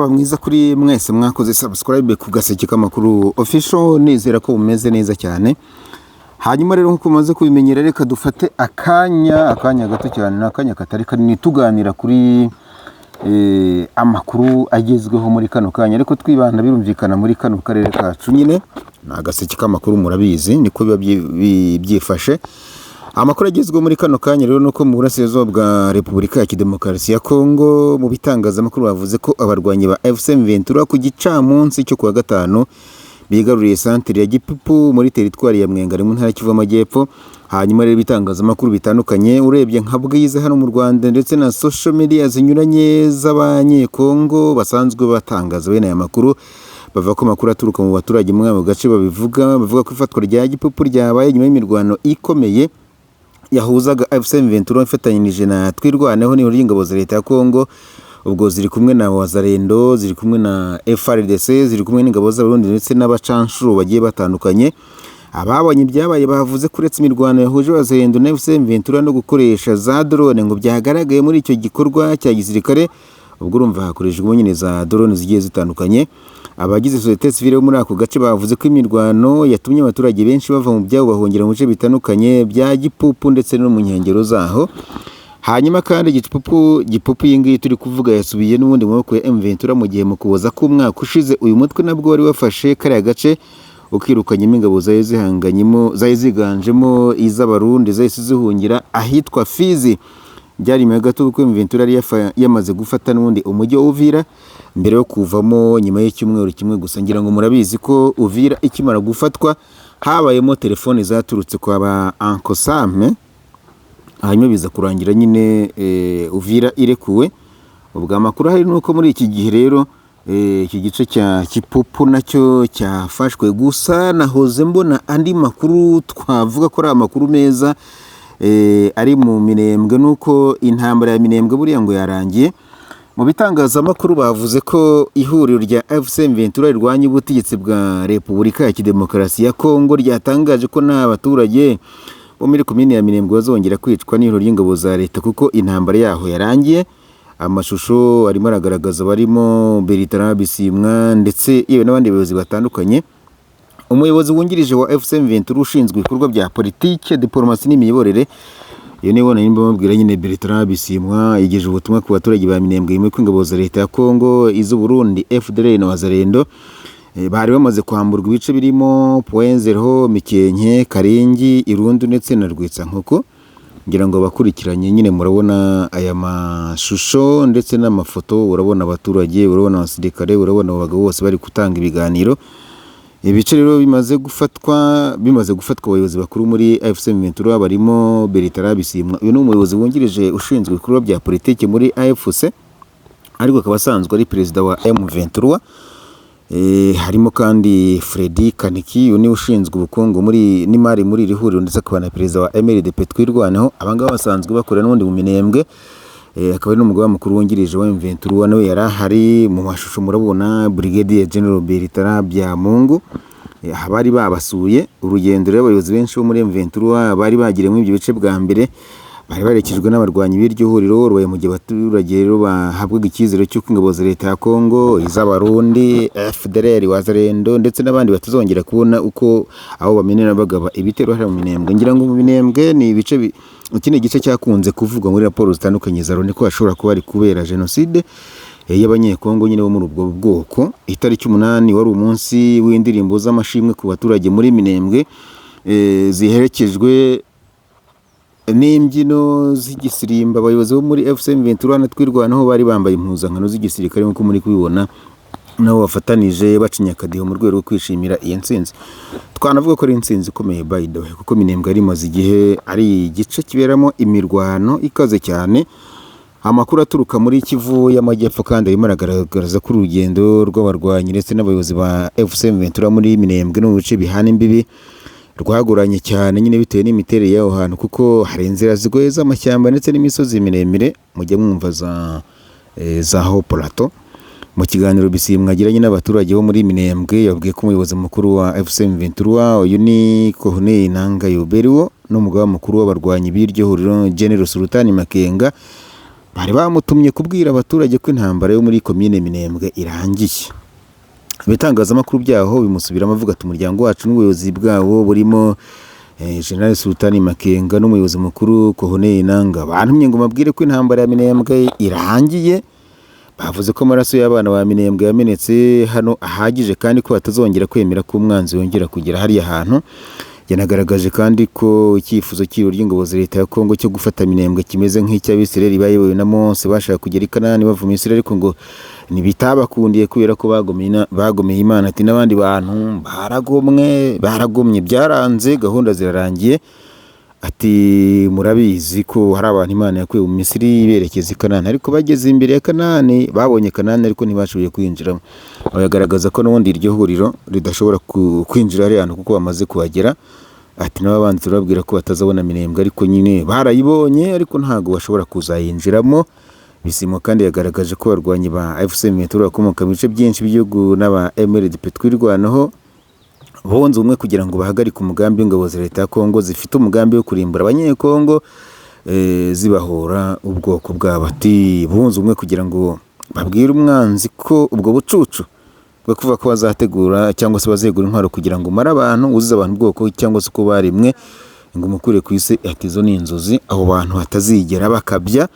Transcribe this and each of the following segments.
Mwiza kuri mwese mwakoze subscribe ku Gaseke k'Amakuru Official, nizera ko bumeze neza cyane. Hanyuma rero nkuko mumaze kubimenyera, reka dufate akanya gato cyane, akanya katari kanini tuganira kuri amakuru agezweho muri kano kanya, ariko twibanda birumvikana muri kano karere kacu nyine na Gaseke k'Amakuru. Murabizi niko biba byifashe. Amakuru agezweho muri kano kanya rero nuko mu burasirazuba bwa Repubulika ya Demokarasi ya Kongo mu bitangazamakuru bavuze ko abarwanyi ba FC Ventura ku gicamunsi cyo kuwa gatanu bigaruriye santere ya Gipupu muri teritwari ya Mwenga mu ntara Kivu y'Amajyepfo. Hanyuma rero bitangazamakuru bitandukanye urebye nka Bwiza hano mu Rwanda ndetse na social media zinyuranye z'abanyekongo basanzwe batangaza bene aya makuru, bavuga ko makuru aturuka mu baturage mu gace bavuga ko ifatwa rya Gipupu ryabaye nyuma y'imirwano ikomeye yahuzaga FC Ventura ifatanyije na Twirwaneho ni y'ingabo za leta ya Kongo. Ubwo ziri kumwe na Wazalendo, ziri kumwe na FRDC, ziri kumwe n'ingabo z'Abarundi ndetse n'abacanshuro bagiye batandukanye. Ababonye ibyabaye bavuze kuretse imirwano yahuje Wazalendo na FC Ventura no gukoresha za drone ngo byagaragaye muri icyo gikorwa cya gisirikare. Ubwo urumva hakoreshejwe nyine za drone zigiye zitandukanye. Abagize societe civile muri ako gace bavuze ko imirwano yatumye abaturage benshi bava mu byabo bahongera mu bice bitandukanye bya Gipupu ndetse no mu nkengero zaho. Hanyuma kandi Gipupu yingiye turi kuvuga yasubiye n'ubundi mu maboko ya M Ventura mu gihe mu kuboza ko umwaka ushize uyu mutwe nabwo wari wafashe kariya gace ukirukanyemo ingabo zayo ziganjemo iz'Abarundi zahise zihungira ahitwa Fizi. Byari mu gato kuko M Ventura yari yamaze gufata n'ubundi umujyi wa Uvira mbere yo kuvamo nyuma y'icyumweru kimwe gusa. Ngira ngo murabizi ko Uvira ikimara gufatwa habayemo telefone zaturutse kwa ba Ankosame, hanyuma biza kurangira nyine Uvira irekuwe. Ubwo amakuru hari nuko muri iki gihe rero iki gice cya Gipupu nacyo cyafashwe. Gusa nahoze mbona andi makuru twavuga ko ari amakuru meza ari mu Minembwe, nuko intambara ya Minembwe buriya ngo yarangiye. Mu bitangazamakuru bavuze ko ihuriro rya FC Ventura rirwanya ubutegetsi bwa Repubulika ya Demokarasi ya Kongo ryatangaje ko nta baturage bo muri komine ya Minembwe bazongera kwicwa n'ihuriro ry'ingabo za leta kuko intambara yaho yarangiye. Amashusho arimo aragaragaza barimo Bertrand Bisimwa ndetse yewe n'abandi bayobozi batandukanye. Umuyobozi wungirije wa FC Ventura ushinzwe ibikorwa bya politike, diplomasi n'imiyoborere, iyo niwe nimba mubwira nyine Bertrand Bisimwa, yigeje ubutumwa ku baturage ba Minembwe mu kw'ingabo za leta ya Kongo, iz'u Burundi FDLR na Wazalendo bari bamaze kwamburwa ibice birimo Point0, Mikenke, Karingi, Irundu ndetse na Rwitsankoko. Ngira ngo bakurikiranye nyine murabona aya mashusho ndetse n'amafoto, urabona abaturage, urabona abasirikare, urabona abagabo bose bari gutanga ibiganiro. Ibice rero bimaze gufatwa abayobozi bakuru muri AFC Ventura barimo Bertrand Bisimwa, uyu ni umuyobozi wungirije ushinzwe ibikorwa bya politiki muri AFC, ariko akaba asanzwe ari perezida wa M23. Harimo kandi Freddy Kaniki, uyu ni ushinzwe ubukungu n'imari muri iri huriro ndetse akaba na perezida wa MLDP Twirwaneho. Abangaba basanzwe bakorera n'ubundi mu Minembwe. Akaba ari n'umugaba mukuru wungirije wa M23 nawe yari ahari. Mu mashusho murabona Brigadier General Bertrand Byamungu bari babasuye. Urugendo rero abayobozi benshi bo muri M23 bari bagiriye mu ibyo bice bwa mbere bari barekejwe n'abarwanyi b'iryo huriro, rubaye mu gihe abaturage rero bahabwaga icyizere cy'uko ingabo za leta ya Kongo, iz'Abarundi, FDLR, Wazalendo ndetse n'abandi batazongera kubona uko abo bamenera bagaba ibitero hari mu Minembwe. Ngira ngo mu Minembwe ni ibice ikindi gice cyakunze kuvugwa muri raporo zitandukanye za Loni ko hashobora kuba ari kubera genocide y'abanyekongo nyine bo muri ubwo bwoko. Itariki 8 wari umunsi w'indirimbo z'amashimwe ku baturage muri Minembwe ziherekejwe n'imbyino z'igisirimba. Abayobozi bo muri FC Ventura na Twirwaneho bari bambaye impuzankano z'igisirikare nk'uko muri kubibona, nabo bafatanije bacinya akadiho mu rwego rwo kwishimira iyi ntsinzi. Twanavuga ko ari intsinzi ikomeye by the way, kuko Minembwe ari maze igihe ari igice kiberamo imirwano ikaze cyane. Amakuru aturuka muri Kivu y'Amajyepfo kandi arimo aragaragaza ko urugendo rw'abarwanyi ndetse n'abayobozi ba FC Ventura muri Minembwe no mu bice bihana imbibi rwagoranye cyane nyine bitewe n'imiterere y'aho hantu, kuko hari inzira zigoye z'amashyamba ndetse n'imisozi miremire. Mujye mwumva za ho plateau. Mu kiganiro Bisimwa agiranye n'abaturage bo muri Minembwe yabwiye ko umuyobozi mukuru wa FC Ventura uyu ni Corneille Nangayo Beriwo n'umugaba mukuru w'abarwanyi b'iryo huriro General Sultani Makenga bari bamutumye kubwira abaturage ko intambara yo muri komine Minembwe irangiye. Ibitangazamakuru byaho bimusubiramo avuga ati umuryango wacu n'ubuyobozi bwawo burimo General Sultani Makenga n'umuyobozi mukuru Corneille Nangaa bantumye ngo mabwire ko intambara ya Minembwe irangiye. Bavuze ko amaraso y'abana ba Minembwe yamenetse hano ahagije kandi ko batazongera kwemera ko umwanzi yongera kugera hariya hantu. Yanagaragaje kandi ko icyifuzo cy'iro ry'ingabo za leta ya Kongo cyo gufata Minembwe kimeze nk'icy'Abisirayeli bayobowe na Mose bashaka kugera i Kanani bava mu Isirayeli, ariko ngo ntibitabakundiye kubera ko bagomeye Imana. Ati n'abandi bantu baragomye byaranze, gahunda zirarangiye. Ati murabizi ko hari abantu Imana yakuye mu Misiri berekeza i Kanani, ariko bageze imbere ya Kanani babonye Kanani ariko ntibashoboye kwinjiramo. Bagaragaza ko n'ubundi iryo huriro ridashobora kwinjira hariya hantu kuko bamaze kuhagera. Ati n'abanzi turababwira ko batazabona Minembwe, ariko nyine barayibonye ariko ntago bashobora kuzayinjiramo. Bisimo kandi yagaragaje ko abarwanyi ba FC M23 bakomoka mu bice byinshi by'igihugu n'aba MLDP twirwanaho bonze umwe kugira ngo bahagarike umugambi w'ingabo za leta ya Kongo zifite umugambi wo kurimbura abanyekongo zibahora ubwoko bwabo. Ati bonze umwe kugira ngo babwire umwanzi ko ubwo bucucu bwo kuva ko bazategura cyangwa se bazegura intwaro kugira ngo mara abantu uzize abantu ubwoko cyangwa se ko barimwe ngo mukure ku isi. Ati zo ni inzozi abo bantu batazigera bakabya.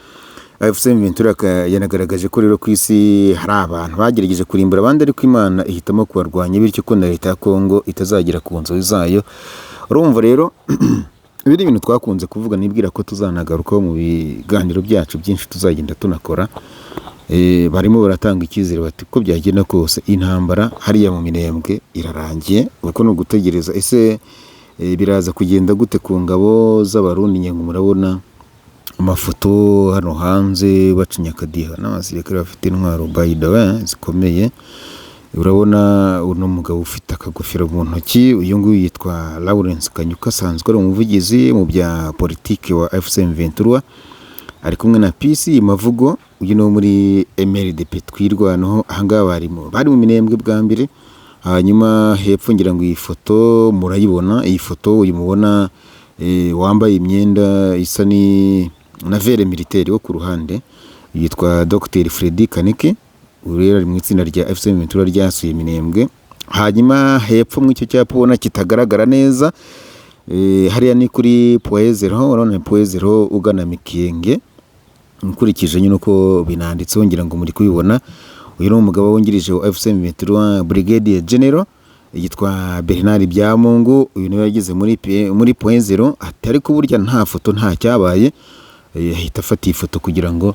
FC M23 yanagaragaje ko rero ku isi hari abantu bagerageje kurimbura abandi ariko Imana ihitamo kubarwanya, bityo ko na leta ya Kongo itazagera ku nzozi zayo. Urumva rero ibiri ibintu twakunze kuvuga, nibwira ko tuzanagarukaho mu biganiro byacu byinshi tuzagenda tunakora. Barimo baratanga icyizere bati ko byagenda kose intambara hariya mu Minembwe irarangiye, uko no gutegereza ese biraza kugenda gute ku ngabo z'abarundi. Nyengo murabona amafoto hano hanze bacinya akadiha n'abasirikare bafite intwaro by the way zikomeye. Urabona uno mugabo ufite akagofero mu ntoki, uyu nguyu yitwa Lawrence Kanyuka, asanzwe ari umuvugizi mu bya politiki wa FC M23, ari kumwe na PC Mavugo uyu no muri MLDP twirwanaho. Ahangaha bari mu Minembwe bwa mbere, hanyuma hepfo ngira ngo iyi foto murayibona. Iyi foto uyu mubona wambaye imyenda isa ni na vere militaire wo ku ruhande yitwa Dr Freddy Kaneke, urera mu itsinda rya FC M23 ryasuye Minembwe. Hanyuma hepfo mu icyo cyapa ubona kitagaragara neza hariya ni kuri Poezero, urabona Poezero ugana Mikenge nkurikije nyine uko binanditseho ngira ngo muri kubibona. Uyu ni umugabo wungirije wa FC M23 Brigadier General yitwa Bernard Byamungu. Uyu niwe yagize muri Poezero. Ati ariko burya nta foto nta cyabaye, ahita afata ifoto kugira ngo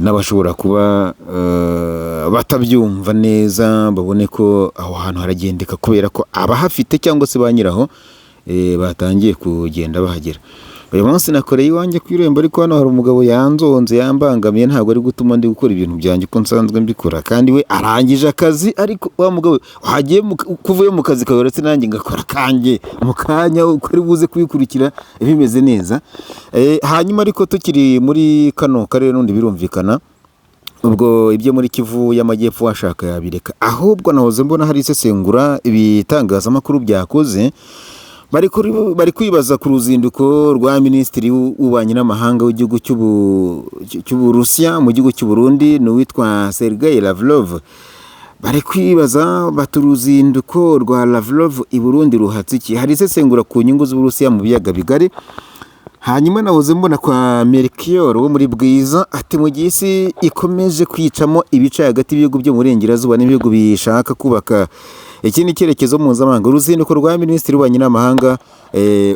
n'abashobora kuba batabyumva neza babone ko aho hantu haragendeka, kubera ko abahafite cyangwa se banyiraho batangiye kugenda bahagera. Uyu munsi nakoreye iwanjye ku irembo, ariko hano hari umugabo yanzonze yambangamiye, ntabwo ari gutuma ndi gukora ibintu byanjye ko nsanzwe mbikora, kandi we arangije akazi. Ariko wa mugabo hagiye kuvuye mu kazi kawe uretse nanjye ngakora kanjye mu kanya uko ari buze kubikurikira bimeze neza. Hanyuma ariko tukiri muri kano karere n'undi birumvikana ubwo ibyo muri Kivu y'Amajyepfo washaka yabireka, ahubwo nahoze mbona hari isesengura ibitangazamakuru byakoze. Bari kwibaza ku ruzinduko rwa Minisitiri w'Ububanyi n'Amahanga w'igihugu cy'Uburusiya mu gihugu cy'u Burundi n'uwitwa Sergei Lavrov. Bari kwibaza bati uruzinduko rwa Lavrov i Burundi ruhatse iki? Hari isesengura ku nyungu z'Uburusiya mu biyaga bigari. Hanyuma nahoze mbona kwa Melchior wo muri Bwiza, ati mu gihe isi ikomeje kwicamo ibice hagati y'ibihugu byo mu Burengerazuba n'ibihugu bishaka kubaka ikindi cyerekezo mpuzamahanga, uruzinduko rwa Minisitiri w'Ububanyi n'Amahanga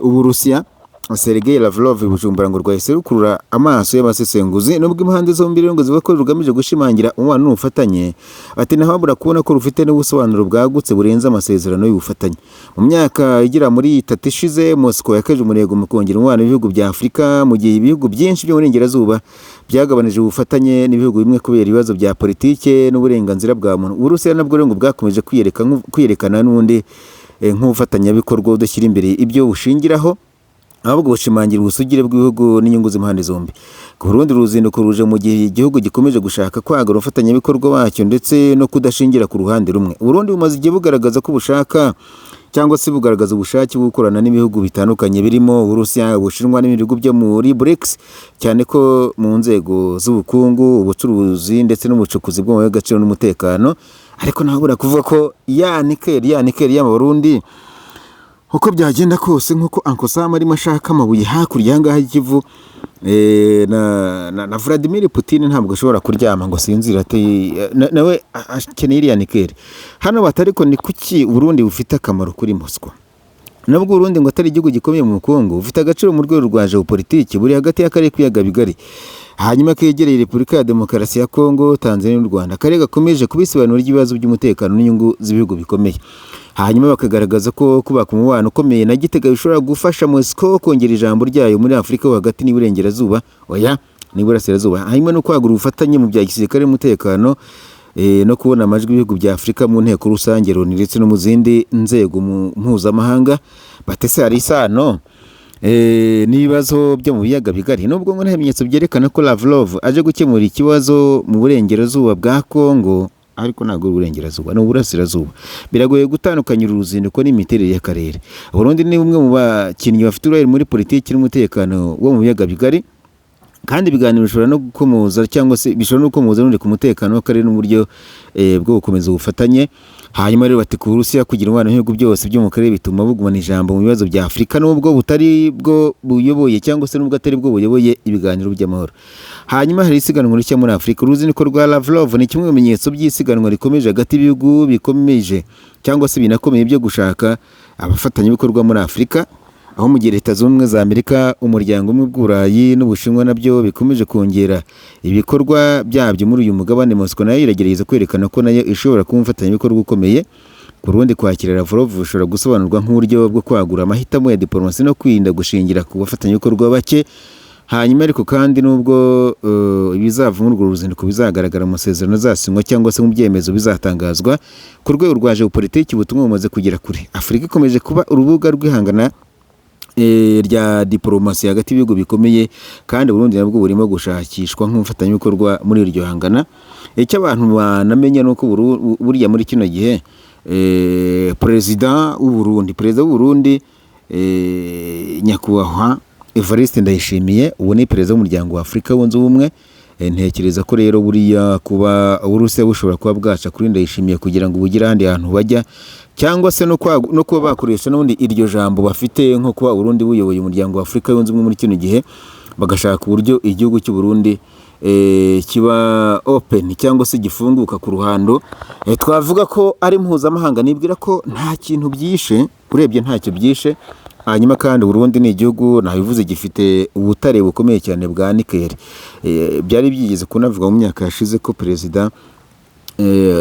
Uburusiya Sergei Lavrov Bujumbura ngo rwahise rukurura amaso y'abasesenguzi, nubwo impande zombi rero ngo zivuga ko rugamije gushimangira umubano n'ubufatanye. Bati ntabura kubona ko rufite n'ubusobanuro bwagutse burenze amasezerano y'ubufatanye. Mu myaka igira muri 3 ishize Moscow yakaje umurego mu kongera umubano w'ibihugu bya Afurika, mu gihe ibihugu byinshi byo muri Burengerazuba byagabanije ubufatanye n'ibihugu bimwe kubera ibibazo bya politike n'uburenganzira bwa muntu. Uburusiya nabwo rero ngo bwakomeje kwiyerekana n'undi nk'ubufatanyabikorwa udashyira imbere ibyo bushingiraho, ahubwo bushimangira ubusugire bw'ibihugu n'inyungu z'impande zombi. Ku Burundi uruzinduko ruje mu gihe igihugu gikomeje gushaka kwagura ubufatanyabikorwa wacyo ndetse no kudashingira ku ruhande rumwe. Burundi bumaze igihe bugaragaza ko bushaka cyangwa se bugaragaza ubushake bwo gukorana n'ibihugu bitandukanye birimo Uburusiya, Ubushinwa n'ibihugu byo muri BRICS, cyane ko mu nzego z'ubukungu, ubucuruzi ndetse n'ubucukuzi bw'amabuye y'agaciro n'umutekano. Ariko ntabura kuvuga ko ya nikeli y'Abarundi uko byagenda kose, nk'uko Uncle Sam arimo ashaka amabuye hakurya y'ahangaha y'Ikivu, na Vladimir Putin ntabwo ashobora kuryama ngo sinzira nawe akeneye iriya nikeli. Hano batariko ni kuki Burundi bufite akamaro kuri Moscow? Nabwo Burundi ngo atari igihugu gikomeye mu bukungu, bufite agaciro mu rwego rwa geopolitiki buri hagati y'akarere k'ibiyaga bigari, hanyuma kegereye Repubulika ya Demokarasi ya Kongo, Tanzania n'u Rwanda. Akarere gakomeje kubisobanura ibibazo by'umutekano n'inyungu z'ibihugu bikomeye, hanyuma bakagaragaza ko kubaka umubano ukomeye na Gitega bishobora gufasha Moscow kongera ijambo ryayo muri Afurika yo hagati n'iburengerazuba n'iburasirazuba, hanyuma no kwagura ubufatanye mu bya gisirikare n'umutekano, no kubona amajwi y'ibihugu bya Afurika mu nteko rusange Loni ndetse no mu zindi nzego mpuzamahanga. Batese hari isano n'ibibazo byo mu biyaga bigari, nubwo ngo nta bimenyetso byerekana ko Lavrov aje gukemura ikibazo mu burengerazuba bwa Kongo, ariko ntabwo uburengerazuba no burasirazuba. Biragoye gutandukanya uruzinduko n'imiterere y'akarere. Burundi ni umwe mu bakinnyi bafite uruhare muri politiki n'umutekano wo mu biyaga bigari, kandi ibiganiro bishobora no gukomoza cyangwa se bishobora no gukomoza n'undi ku mutekano w'akarere n'uburyo bwo gukomeza ubufatanye. Hanyuma rero bati ku Burusiya kugira umubano n'ibihugu byose byo mu karere bituma bugumana ijambo mu bibazo bya Afurika, nubwo butari bwo buyoboye cyangwa se nubwo atari bwo buyoboye ibiganiro by'amahoro. Hanyuma hari isiganwa rishya muri Afurika. Uruzinduko rwa Lavrov ni kimwe mu bimenyetso by'isiganwa rikomeje hagati y'ibihugu bikomeje cyangwa se binakomeye byo gushaka abafatanyabikorwa muri Afurika, aho mu gihe Leta Zunze Ubumwe za Amerika, Umuryango w'Uburayi n'Ubushinwa nabyo bikomeje kongera ibikorwa byabyo muri uyu mugabane. Moscow nayo iragerageza kwerekana ko nayo ishobora kuba umufatanyabikorwa ukomeye. Ku rundi, kwakira Lavrov bishobora gusobanurwa nk'uburyo bwo kwagura amahitamo ya diplomasi no kwirinda gushingira ku bafatanyabikorwa bake. Hanyuma ariko kandi nubwo ibizava muri urwo ruzinduko bizagaragara mu masezerano azasinywa cyangwa se mu byemezo bizatangazwa ku rwego rwa geopolitiki, ubutumwa bumaze kugera kure. Afurika ikomeje kuba urubuga rw'ihangana rya diplomasi hagati y'ibihugu bikomeye, kandi Burundi nabwo burimo gushakishwa nk'umufatanyabikorwa muri iryo hangana. Icyo abantu banamenya nuko buriya muri kino gihe perezida w'u Burundi nyakubahwa Evariste Ndayishimiye, ubu ni perezida w'umuryango wa Afurika wunze ubumwe. Ntekereza ko rero buriya kuba Uburusiya bushobora kuba bwaca kuri Ndayishimiye kugira ngo bugire ahandi hantu bajya, cyangwa se no kuba bakoresha n'ubundi iryo jambo bafite nko kuba Burundi buyoboye umuryango wa Afurika yunze ubumwe muri kino gihe, bagashaka uburyo igihugu cy'u Burundi kiba open cyangwa se gifunguka ku ruhando. Twavuga ko ari mpuzamahanga. Nibwira ko nta kintu byishe, urebye ntacyo byishe. Hanyuma kandi Burundi ni igihugu nabivuze gifite ubutare bukomeye cyane bwa nikeli. Byari byigeze kunavuga mu myaka yashize ko perezida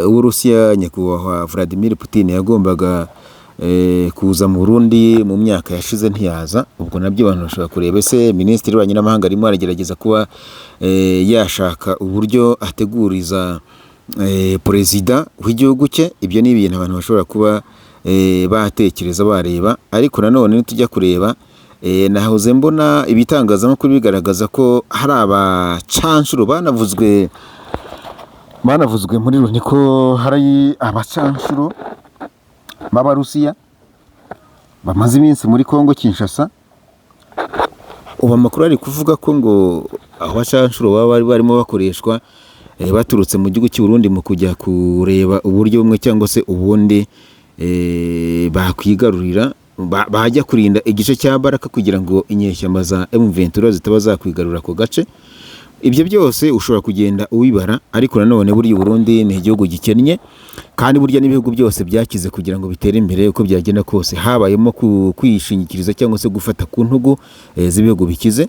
w'Uburusiya nyakubahwa Vladimir Putin yagombaga kuza mu Burundi mu myaka yashize ntiyaza. Ubwo nabyo abantu bashobora kureba ese Minisitiri w'Ububanyi n'Amahanga arimo aragerageza kuba yashaka uburyo ateguriza perezida w'igihugu cye. Ibyo ni ibintu abantu bashobora kuba batekereza bareba, ariko nanone nitujya kureba nahoze mbona ibitangazamakuru bigaragaza ko hari abacanshuro banavuzwe muri Loni, ko hari abacanshuro b'Abarusiya bamaze iminsi muri Kongo Kinshasa. Ubu amakuru ari kuvuga ko ngo aho bacanshuro baba barimo bakoreshwa baturutse mu gihugu cy'u Burundi mu kujya kureba uburyo bumwe cyangwa se ubundi bakwigarurira, bajya kurinda igice cya Baraka kugira ngo inyeshyamba za M23 zitaba zakwigarurira ako gace. Ibyo byose ushobora kugenda ubibara, ariko nanone buri Burundi ni igihugu gikennye, kandi burya n'ibihugu byose byakize kugira ngo bitere imbere uko byagenda kose habayemo kwishingikiriza cyangwa se gufata ku ntugu z'ibihugu bikize.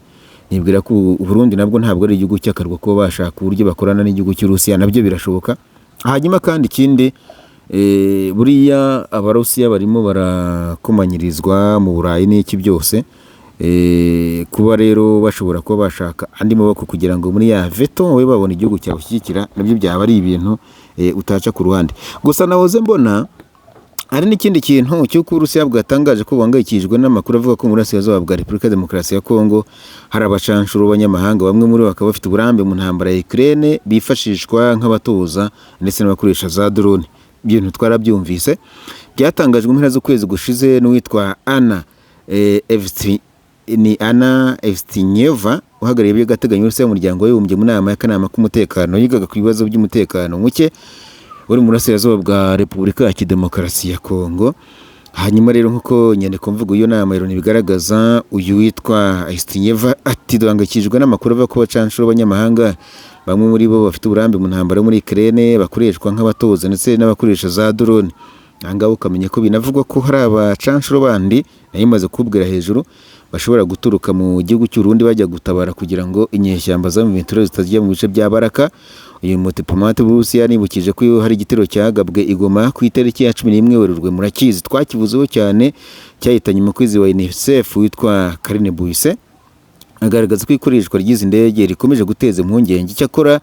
Nibwira ko Burundi nabwo ntabwo ari igihugu cy'akarwa ko bashaka uburyo bakorana n'igihugu cy'Urusiya, nabyo birashoboka. Hanyuma kandi ikindi, buriya Abarusiya barimo barakomanyirizwa mu Burayi n'iki byose, kuba rero bashobora kuba bashaka andi maboko kugira ngo muri ya veto we babona igihugu cyabushyigikira, nabyo byaba ari ibintu utaca ku ruhande. Gusa nahoze mbona hari n'ikindi kintu cy'uko Uburusiya bwatangaje ko buhangayikishijwe n'amakuru avuga ko mu burasirazuba bwa Repubulika ya Demokarasi ya Kongo hari abacanshuro b'abanyamahanga, bamwe muri bo bakaba bafite uburambe mu ntambara ya Ukraine, bifashishwa nk'abatoza ndetse n'abakoresha za drone. ibintu twarabyumvise. Byatangajwe mu mpera z'ukwezi gushize n'uwitwa Anna Evstinyeva uhagarariye by'agateganyo wese y'umuryango w'abibumbye mu nama y'akanama k'umutekano yigaga ku bibazo by'umutekano muke uri mu burasirazuba bwa Repubulika ya Demokarasi ya Kongo. Hanyuma rero nk'uko nyandiko mvugo iyo nama Loni bigaragaza, uyu witwa Evstinyeva ati duhangayikishijwe n'amakuru ava ku bacanshuro b'abanyamahanga, bamwe muri bo bafite uburambe mu ntambara muri Ukraine bakoreshwa nk'abatoza ndetse n'abakoresha za drone. Ahangaho ukamenya ko binavugwa ko hari abacanshuro bandi nayo imaze kubwira hejuru bashobora guturuka mu gihugu cy'u Burundi bajya gutabara kugira ngo inyeshyamba za Ventura zitajya mu bice bya Baraka. Uyu mudiplomate w'Uburusiya nibukije ko hari igitero cyagabwe i Goma ku itariki ya 11 Werurwe murakizi twakivuzeho cyane, cyahitanye umukozi wa UNICEF witwa Karine Buise, agaragaza ko ikoreshwa ry'izi ndege rikomeje guteza impungenge. Cyakora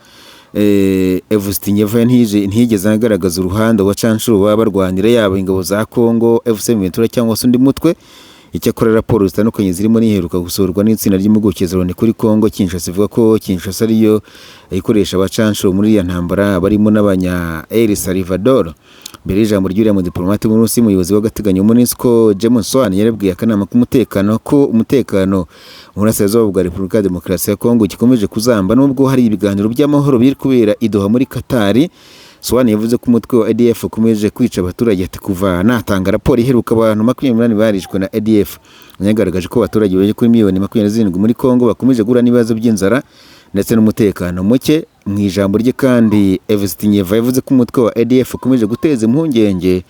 Evstinyeva ntiyigeze agaragaza uruhande wa canshuro baba barwanira yaba ingabo za Kongo, FC Ventura cyangwa se undi mutwe. Icyakora raporo zitandukanye zirimo n'iheruka gusohorwa n'itsinda ry'impuguke za Loni kuri Kongo Kinshasa ivuga ko Kinshasa ariyo ikoresha abacanshuro muri ya ntambara barimo n'abanya El Salvador. Mbere y'ijambo ry'uriya mu diplomate mu Rusi, umuyobozi w'agateganyo MONUSCO Jameson yarabwiye akanama k'umutekano ko umutekano mu burasirazuba bwa Repubulika ya Demokarasi ya Kongo gikomeje kuzamba nubwo hari ibiganiro by'amahoro biri kubera i Doha muri Qatar. Swan yavuze ko umutwe wa ADF ukomeje kwica abaturage ati kuva natanga raporo iheruka abantu 28 barishwe na ADF. Yagaragaje ko abaturage baje kuri miliyoni 27 muri Kongo bakomeje gura n'ibibazo by'inzara ndetse n'umutekano muke. Mu ijambo rye kandi Evstinyeva yavuze ko umutwe wa ADF ukomeje guteza impungenge.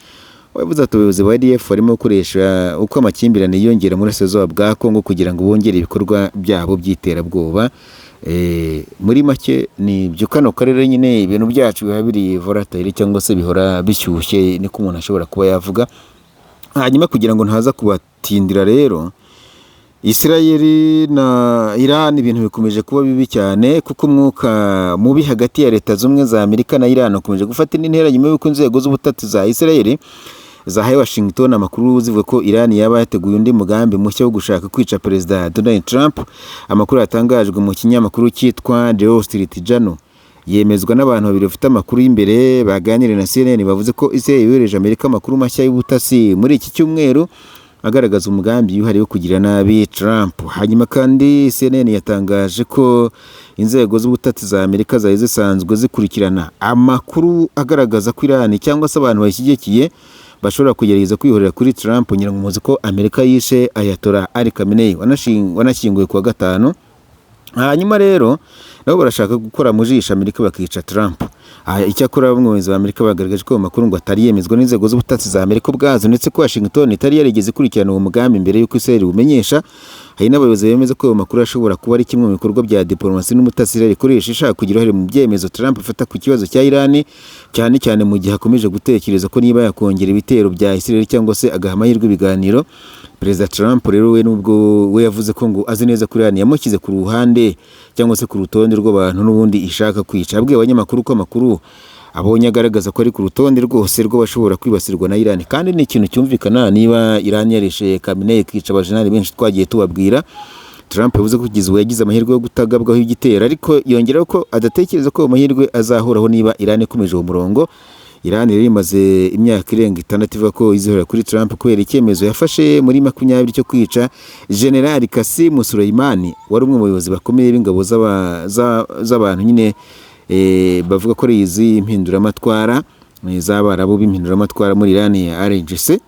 Wavuze ati abayobozi ba ADF barimo gukoresha uko amakimbirane yiyongera muri Burasirazuba bwa Kongo kugira ngo bongere ibikorwa byabo by'iterabwoba. Muri make ni byo kano karere nyine ibintu byacu biba biri volatile cyangwa se bihora bishyushye niko umuntu ashobora kuba yavuga. Hanyuma kugira ngo ntaza kubatindira rero, Israeli na Iran ibintu bikomeje kuba bibi cyane kuko umwuka mubi hagati ya Leta z'Ubumwe za Amerika na Iran ukomeje gufata intera nyuma y'uko inzego z'ubutasi za Israeli zahaye Washington amakuru zivuga ko Iran yaba yateguye undi mugambi mushya wo gushaka kwica Perezida Donald Trump. Amakuru yatangajwe mu kinyamakuru cyitwa The Wall Street Journal yemezwa n'abantu babiri bafite amakuru y'imbere baganiriye na CNN, bavuze ko Israel yohereje Amerika amakuru mashya y'ubutasi muri iki cyumweru agaragaza umugambi yuhariye wo kugira nabi Trump. Hanyuma kandi CNN yatangaje ko inzego z'ubutasi za Amerika zari zisanzwe zikurikirana amakuru agaragaza ko Iran cyangwa se abantu bayishyigikiye bashobora kugerageza kwihorera kuri Trump. Nyirango muzi ko Amerika yishe Ayatollah Ali Khamenei wanashyinguwe kuwa gatanu. Hanyuma rero nabo barashaka gukora mujisha Amerika bakica Trump. Icyakora bamwe mu bayobozi ba Amerika bagaragaje ko amakuru ngo atari yemezwa n'inzego z'ubutasi za Amerika ubwazo ndetse ko Washington itari yarigeze kurikirana uwo mugambi mbere y'uko Israel umenyesha. Hari n'abayobozi bemeza ko ayo makuru ashobora kuba ari kimwe mu bikorwa bya diplomasi n'ubutasi Israel ikoresha ishaka kugira uruhare mu byemezo Trump afata ku kibazo cya Iran, cyane cyane mu gihe akomeje gutekereza ko niba yakongera ibitero bya Israel cyangwa se agaha amahirwe ibiganiro. Perezida Trump rero we nubwo we yavuze ko ngo azi neza ko Iran yamukize ku ruhande cyangwa se ku rutonde rw'abantu n'ubundi ishaka kwica. Abwiye abanyamakuru ko amakuru abonye agaragaza ko ari ku rutonde rwose rw'abashobora kwibasirwa na Iran, kandi ni ikintu cyumvikana niba Iran yarishe Khamenei ikica abajenali benshi twagiye tubabwira. Trump yavuze ko kugeza ubu yagize amahirwe yo gutagabwaho igitero, ariko yongeraho ko adatekereza ko ayo mahirwe azahoraho niba Iran ikomeje uwo murongo. Iran yari imaze imyaka irenga 6 ivuga ko izihora kuri Trump kubera icyemezo yafashe muri 20 cyo kwica General Qasim Soleimani, wari umwe mu bayobozi bakomeye b'ingabo z'abantu nyine bavuga ko ari izi impinduramatwara z'Abarabu b'impinduramatwara muri Iran ya RGC.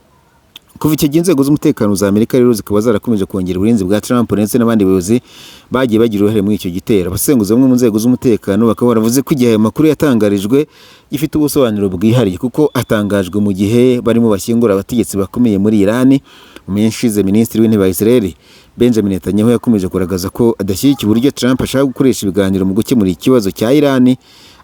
Kuva icyo gihe inzego z'umutekano za Amerika rero zikaba zarakomeje kongera uburinzi bwa Trump ndetse n'abandi bayobozi bagiye bagira uruhare muri icyo gitero. Abasenguzi bamwe mu nzego z'umutekano bakaba baravuze ko igihe ayo makuru yatangarijwe gifite ubusobanuro bwihariye kuko atangajwe mu gihe barimo bashyingura abategetsi bakomeye muri Iran. Umushize Minisitiri w'Intebe wa Israel Benjamin Netanyahu yakomeje kugaragaza ko adashyigikiye uburyo Trump ashaka gukoresha ibiganiro mu gukemura ikibazo cya Iran.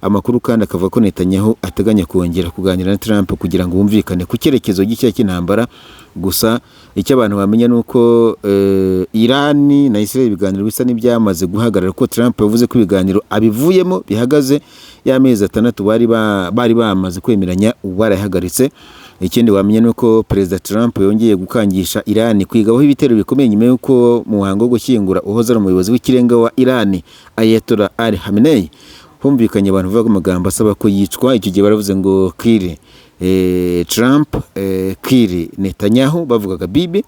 Amakuru kandi akavuga ko Netanyahu ateganya kongera kuganira na Trump kugira ngo bumvikane ku cyerekezo gishya cy'intambara. Gusa icyo abantu bamenya nuko Iran na Israel ibiganiro bisa n'ibyamaze guhagarara ko Trump yavuze ko ibiganiro abivuyemo bihagaze y'amezi 6 bari bamaze kwemeranya barahagaritse. Ikindi wamenya nuko Perezida Trump yongeye gukangisha Iran kwigaho ibitero bikomeye nyuma y'uko mu muhango wo gushyingura uhoza ari umuyobozi w'ikirenga wa Iran Ayatollah Ali Khamenei humvikanye abantu bavuga amagambo asaba ko yicwa. Icyo gihe baravuze ngo kill Trump, kill Netanyahu, bavugaga Bibi.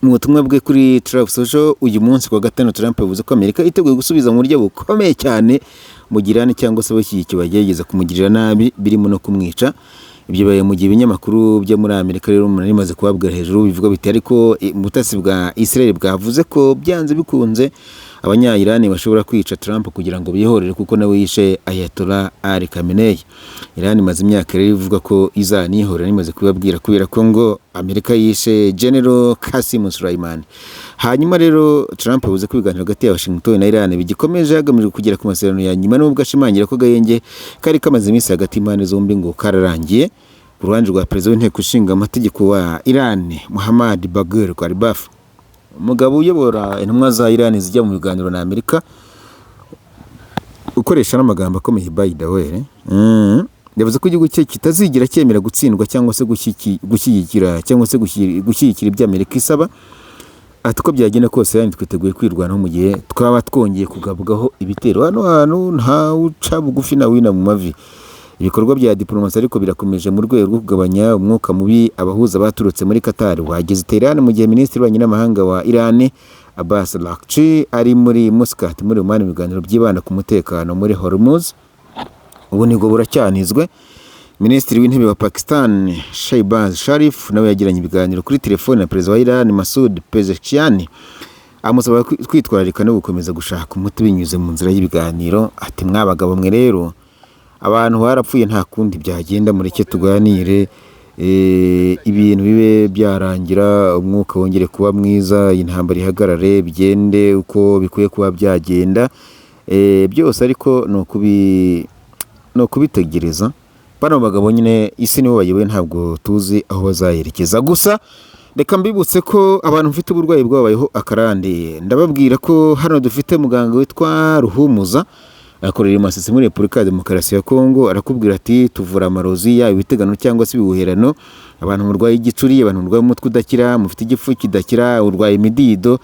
Mu butumwa bwe kuri Truth Social uyu munsi kwa gatanu, Trump yavuze ko Amerika iteguye gusubiza mu buryo bukomeye cyane mu girani cyangwa se abashyigikiye bagerageza kumugirira nabi, birimo no kumwica. Ibyo baye mu gihe ibinyamakuru byo muri Amerika rero umuntu rimaze kubabwira hejuru bivuga biti ariko ubutasi bwa Israel bwavuze ko byanze bikunze abanya-Iran bashobora kwica Trump kugira ngo bihorere kuko nawe yishe Ayatollah Ali Khamenei. Iran imaze imyaka rero ivuga ko izanihorera, imaze kubabwira kubera ko ngo Amerika yishe General Qasem Soleimani. Hanyuma rero Trump yavuze ko ibiganiro hagati ya Washington na Iran bigikomeje hagamijwe kugera ku masezerano ya nyuma, nubwo ashimangira ko gahenge kari kamaze iminsi hagati y'impande zombi ngo kararangiye. Ku ruhande rwa perezida w'inteko ishinga amategeko wa Iran Mohammad Bagher Ghalibaf, umugabo uyobora intumwa za Iran zijya mu biganiro na Amerika, ukoresha n'amagambo akomeye by the way, yavuze ko igihugu cye kitazigira cyemera gutsindwa cyangwa se gushyigikira ibyo Amerika isaba. Ati uko byagenda kose yani twiteguye kwirwanaho mu gihe twaba twongeye kugabwaho ibitero. Hano hantu nta uca bugufi na wina mu mavi. Ibikorwa bya diplomasi ariko birakomeje mu rwego rwo kugabanya umwuka mubi abahuza baturutse muri Qatar wageze Tehran mu gihe Minisitiri w'Ububanyi n'Amahanga wa Iran Abbas Araghchi ari muri Muscat muri Oman mu biganiro byibanda ku mutekano muri Hormuz. Ubu nibwo buracyanizwe. Minisitiri w'Intebe wa Pakistan Shehbaz Sharif nawe yagiranye ibiganiro kuri telefone na perezida wa Iran Masoud Pezeshkian, amusaba kwitwararika no gukomeza gushaka umuti binyuze mu nzira y'ibiganiro. Ati mwabagabo mwe rero, abantu barapfuye nta kundi byagenda, mureke tuganire ibintu bibe byarangira, umwuka wongere kuba mwiza, intambara ihagarare, bigende uko bikwiye kuba byagenda. Byose ariko no kubitegereza. Bano bagabo nyine isi nibo bayoboye, ntabwo tuzi aho bazayerekeza. Gusa reka mbibutse ko abantu mfite uburwayi bwabayeho akarande, ndababwira ko hano dufite muganga witwa Ruhumuza, akorera Masisi muri Repubulika ya Demokarasi ya Kongo. Arakubwira ati tuvura amarozi ya ibitegano cyangwa se ibihuherano, abantu murwaye igicuri, abantu murwaye umutwe udakira, mufite igifu kidakira, urwaye imidido,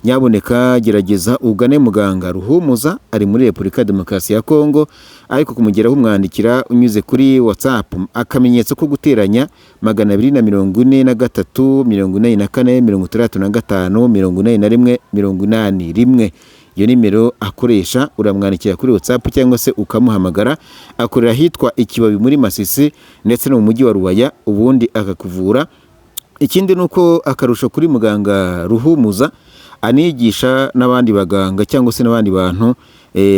nyaboneka gerageza ugane muganga Ruhumuza, ari muri Repubulika ya Demokarasi ya Kongo. Ariko kumugeraho umwandikira unyuze kuri WhatsApp akamenyetso ko guteranya 243 44 65 81 iyo nimero akoresha uramwandikira kuri WhatsApp cyangwa se ukamuhamagara. Akorera hitwa Ikibabi muri Masisi ndetse no mu mujyi wa Rubaya, ubundi akakuvura. Ikindi nuko akarusho kuri muganga Ruhumuza anigisha n'abandi baganga cyangwa se n'abandi bantu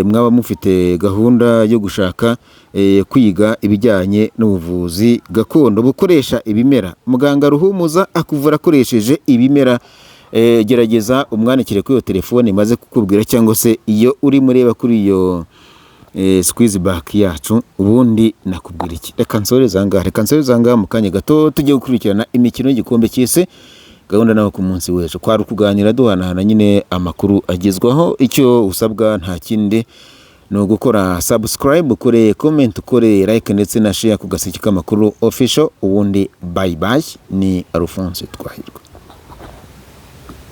mwaba mufite gahunda yo gushaka kwiga ibijyanye n'ubuvuzi gakondo bukoresha ibimera. Muganga Ruhumuza akuvura akoresheje ibimera. Gerageza umwandikire kuri iyo telefone maze kukubwira, cyangwa se iyo uri mureba kuri iyo squeeze back yacu, ubundi nakubwira iki. Reka nsoreze ngaha mu kanya gato tujye gukurikirana imikino y'igikombe cy'isi. Gahunda naho ku munsi w'ejo kwari kuganira duhanahana nyine amakuru agezwaho. Icyo usabwa nta kindi no gukora subscribe, ukore comment, ukore like ndetse na share ku Gaseke k'Amakuru Official. Ubundi bye bye, ni Alphonse Twahirwa.